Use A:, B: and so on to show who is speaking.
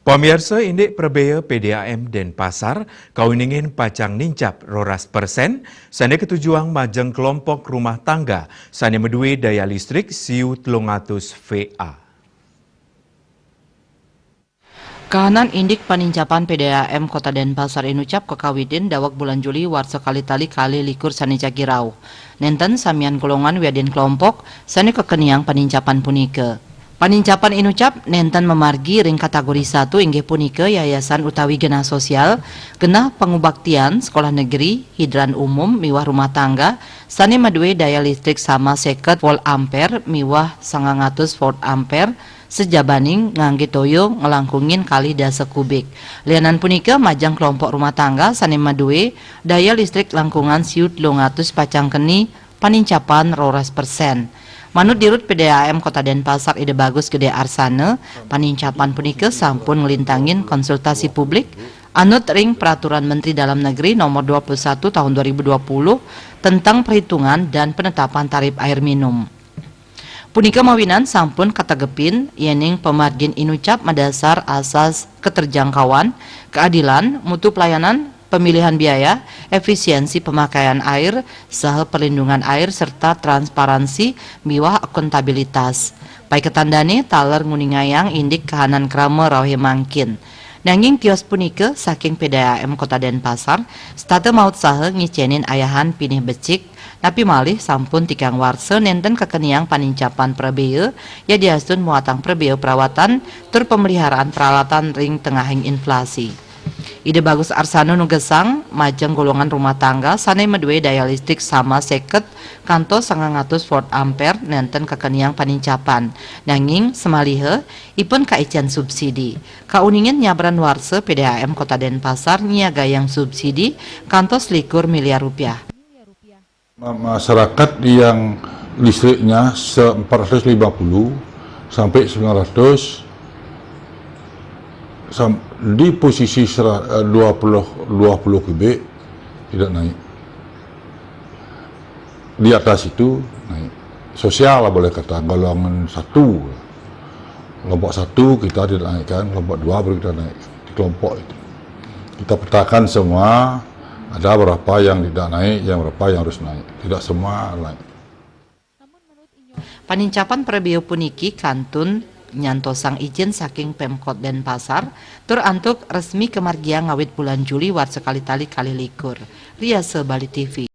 A: Pemirsa indik perbea PDAM Denpasar kauningin pacang nincap roras persen sane ketujuan majeng kelompok rumah tangga sane medue daya listrik siu 300 VA.
B: Kahanan indik panincapan PDAM Kota Denpasar inucap kekawidin dawak bulan Juli war sekali tali kali likur sani cakirau. Nenten samian golongan wiadin kelompok sani kekeniang panincapan punike. Panincapan inucap nenten memargi ring kategori 1 inggih punike yayasan utawi genah sosial, genah pengubaktian, sekolah negeri, hidran umum, miwah rumah tangga, sani madue daya listrik sama 50 volt ampere miwah 900 volt ampere, sejabaning ngangge toyo ngelangkungin kali dasa kubik. Lianan punika majang kelompok rumah tangga sani madue daya listrik langkungan siu 300 pacang keni panincapan roras persen. Manut dirut PDAM Kota Denpasar Ide Bagus Gede Arsana, panincapan punika sampun ngelintangin konsultasi publik anut ring Peraturan Menteri Dalam Negeri Nomor 21 Tahun 2020 tentang perhitungan dan penetapan tarif air minum. Punika mawinan sampun kategepin yening pemargin inucap madasar asas keterjangkauan, keadilan, mutu pelayanan, pemilihan biaya, efisiensi pemakaian air, saha perlindungan air serta transparansi miwah akuntabilitas. Pai ketandane taler nguningayang indik kahanan krama rawe mangkin. Nanging kios punika saking PDAM Kota Denpasar state maut saha ngicenin ayahan pinih becik tapi malih sampun tikang warse nenten kekeniang panincapan prebeu ya diasun muatang prebeu perawatan tur pemeliharaan peralatan ring tengahing inflasi. Ide Bagus Arsana nugesang majeng golongan rumah tangga sane medue daya listrik sama 50 kantos 900 volt ampere nenten kekeniang panincapan nanging semalihe ipun kaician subsidi kauningin nyabran warse PDAM Kota Denpasar nyiagayang subsidi kantos 1 miliar rupiah.
C: Masyarakat yang listriknya 450 sampai 900 di posisi 20 kubik tidak naik, di atas itu naik. Sosial lah boleh kata, golongan 1 kelompok 1 kita tidak naikkan, kelompok 2 baru kita naik. Di kelompok itu kita petakan semua, ada berapa yang tidak naik, yang berapa yang harus naik, tidak semua naik.
B: Panincapan prebeu puniki kantun nyantosang izin saking Pemkot Denpasar tur antuk resmi kemargiang ngawit bulan Juli war sekali tali kali likur. Riase Bali TV.